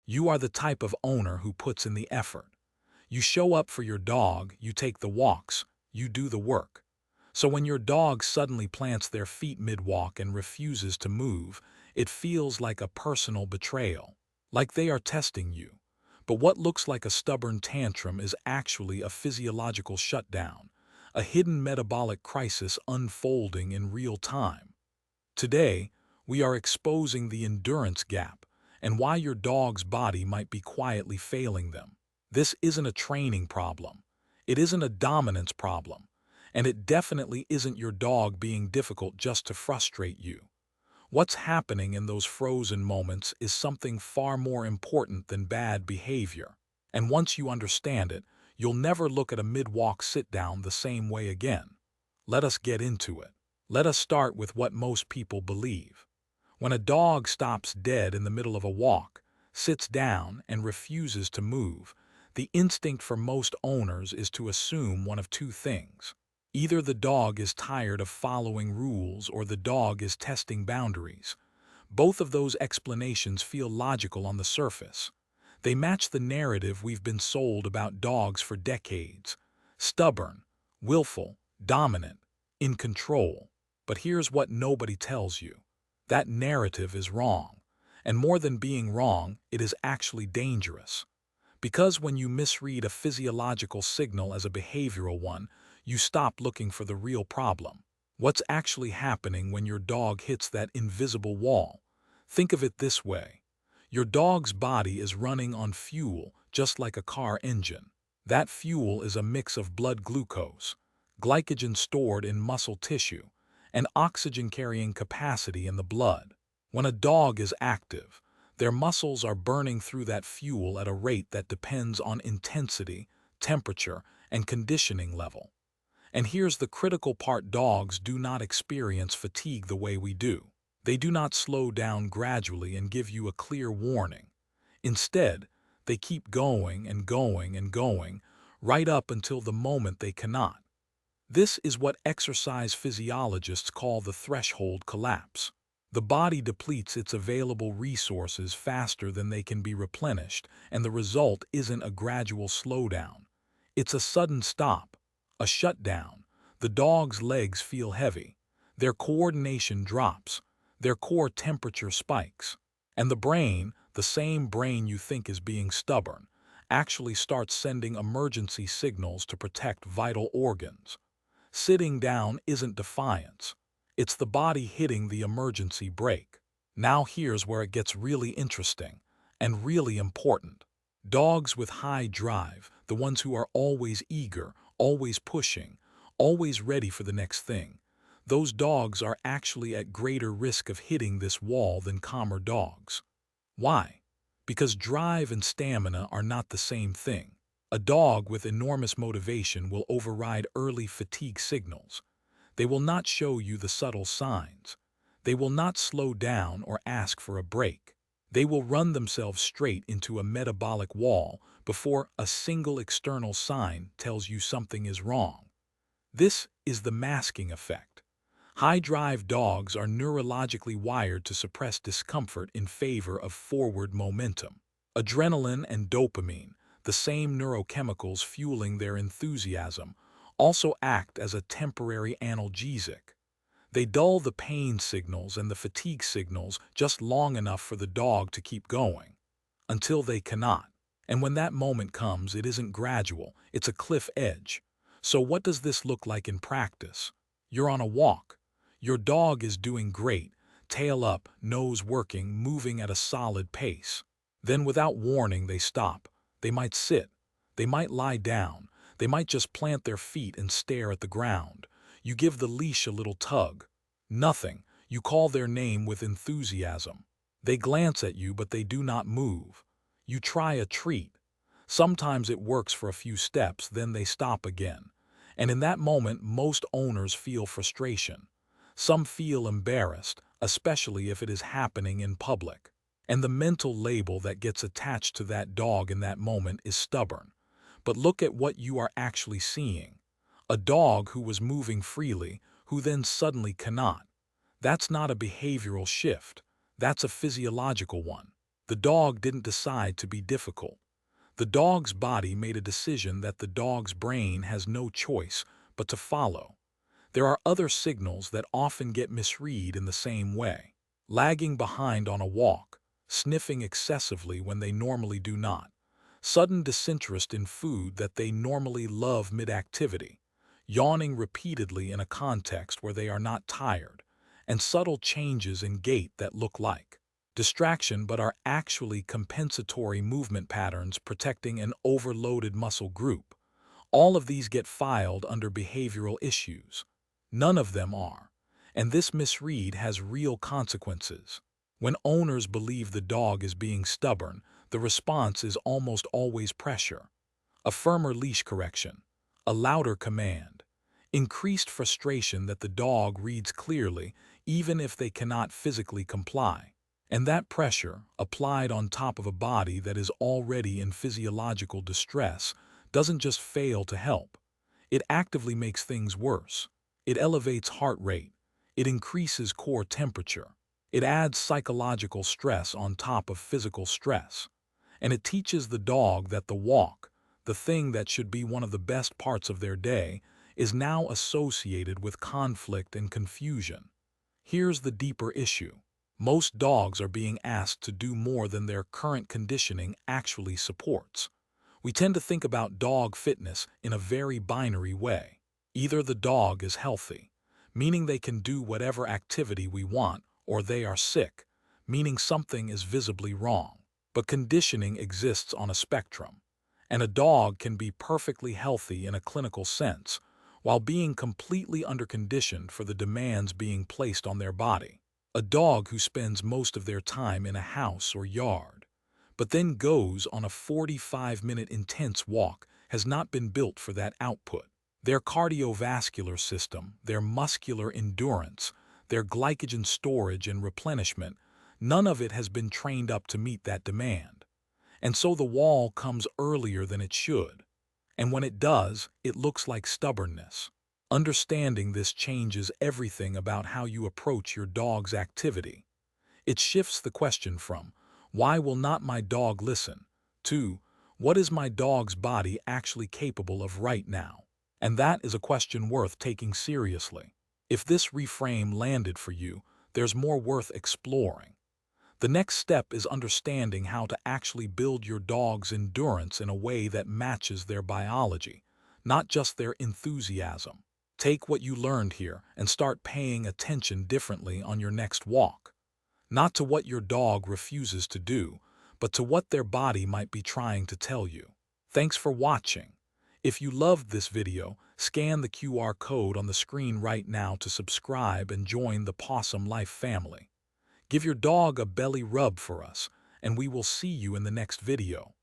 You are the type of owner who puts in the effort. You show up for your dog, you take the walks, you do the work. So when your dog suddenly plants their feet mid-walk and refuses to move, it feels like a personal betrayal, like they are testing you. But what looks like a stubborn tantrum is actually a physiological shutdown, a hidden metabolic crisis unfolding in real time. Today, we are exposing the endurance gap and why your dog's body might be quietly failing them. This isn't a training problem. It isn't a dominance problem. And it definitely isn't your dog being difficult just to frustrate you. What's happening in those frozen moments is something far more important than bad behavior. And once you understand it, you'll never look at a mid-walk sit-down the same way again. Let us get into it. Let us start with what most people believe. When a dog stops dead in the middle of a walk, sits down, and refuses to move, the instinct for most owners is to assume one of two things. Either the dog is tired of following rules or the dog is testing boundaries. Both of those explanations feel logical on the surface. They match the narrative we've been sold about dogs for decades: stubborn, willful, dominant, in control. But here's what nobody tells you. That narrative is wrong. And more than being wrong, it is actually dangerous. Because when you misread a physiological signal as a behavioral one, you stop looking for the real problem. What's actually happening when your dog hits that invisible wall? Think of it this way. Your dog's body is running on fuel, just like a car engine. That fuel is a mix of blood glucose, glycogen stored in muscle tissue, and oxygen-carrying capacity in the blood. When a dog is active, their muscles are burning through that fuel at a rate that depends on intensity, temperature, and conditioning level. And here's the critical part: dogs do not experience fatigue the way we do. They do not slow down gradually and give you a clear warning. Instead, they keep going and going and going, right up until the moment they cannot. This is what exercise physiologists call the threshold collapse. The body depletes its available resources faster than they can be replenished, and the result isn't a gradual slowdown. It's a sudden stop, a shutdown. The dog's legs feel heavy, their coordination drops, their core temperature spikes, and the brain, the same brain you think is being stubborn, actually starts sending emergency signals to protect vital organs. Sitting down isn't defiance. It's the body hitting the emergency brake. Now here's where it gets really interesting and really important. Dogs with high drive, the ones who are always eager, always pushing, always ready for the next thing, those dogs are actually at greater risk of hitting this wall than calmer dogs. Why? Because drive and stamina are not the same thing. A dog with enormous motivation will override early fatigue signals. They will not show you the subtle signs. They will not slow down or ask for a break. They will run themselves straight into a metabolic wall before a single external sign tells you something is wrong. This is the masking effect. High-drive dogs are neurologically wired to suppress discomfort in favor of forward momentum. Adrenaline and dopamine, the same neurochemicals fueling their enthusiasm, also act as a temporary analgesic. They dull the pain signals and the fatigue signals just long enough for the dog to keep going, until they cannot. And when that moment comes, it isn't gradual, it's a cliff edge. So what does this look like in practice? You're on a walk. Your dog is doing great, tail up, nose working, moving at a solid pace. Then without warning, they stop. They might sit. They might lie down. They might just plant their feet and stare at the ground. You give the leash a little tug. Nothing. You call their name with enthusiasm. They glance at you, but they do not move. You try a treat. Sometimes it works for a few steps, then they stop again. And in that moment, most owners feel frustration. Some feel embarrassed, especially if it is happening in public. And the mental label that gets attached to that dog in that moment is stubborn. But look at what you are actually seeing. A dog who was moving freely, who then suddenly cannot. That's not a behavioral shift. That's a physiological one. The dog didn't decide to be difficult. The dog's body made a decision that the dog's brain has no choice but to follow. There are other signals that often get misread in the same way. Lagging behind on a walk, sniffing excessively when they normally do not, sudden disinterest in food that they normally love mid-activity, yawning repeatedly in a context where they are not tired, and subtle changes in gait that look like distraction but are actually compensatory movement patterns protecting an overloaded muscle group. All of these get filed under behavioral issues. None of them are, and this misread has real consequences. When owners believe the dog is being stubborn, the response is almost always pressure, a firmer leash correction, a louder command, increased frustration that the dog reads clearly even if they cannot physically comply. And that pressure, applied on top of a body that is already in physiological distress, doesn't just fail to help. It actively makes things worse. It elevates heart rate. It increases core temperature. It adds psychological stress on top of physical stress. And it teaches the dog that the walk, the thing that should be one of the best parts of their day, is now associated with conflict and confusion. Here's the deeper issue. Most dogs are being asked to do more than their current conditioning actually supports. We tend to think about dog fitness in a very binary way. Either the dog is healthy, meaning they can do whatever activity we want, or they are sick, meaning something is visibly wrong. But conditioning exists on a spectrum, and a dog can be perfectly healthy in a clinical sense, while being completely underconditioned for the demands being placed on their body. A dog who spends most of their time in a house or yard, but then goes on a 45-minute intense walk, has not been built for that output. Their cardiovascular system, their muscular endurance, their glycogen storage and replenishment, none of it has been trained up to meet that demand. And so the wall comes earlier than it should. And when it does, it looks like stubbornness. Understanding this changes everything about how you approach your dog's activity. It shifts the question from, "Why will not my dog listen?" to, "What is my dog's body actually capable of right now?" And that is a question worth taking seriously. If this reframe landed for you, there's more worth exploring. The next step is understanding how to actually build your dog's endurance in a way that matches their biology, not just their enthusiasm. Take what you learned here and start paying attention differently on your next walk. Not to what your dog refuses to do, but to what their body might be trying to tell you. Thanks for watching. If you loved this video, scan the QR code on the screen right now to subscribe and join the Pawsome Life family. Give your dog a belly rub for us, and we will see you in the next video.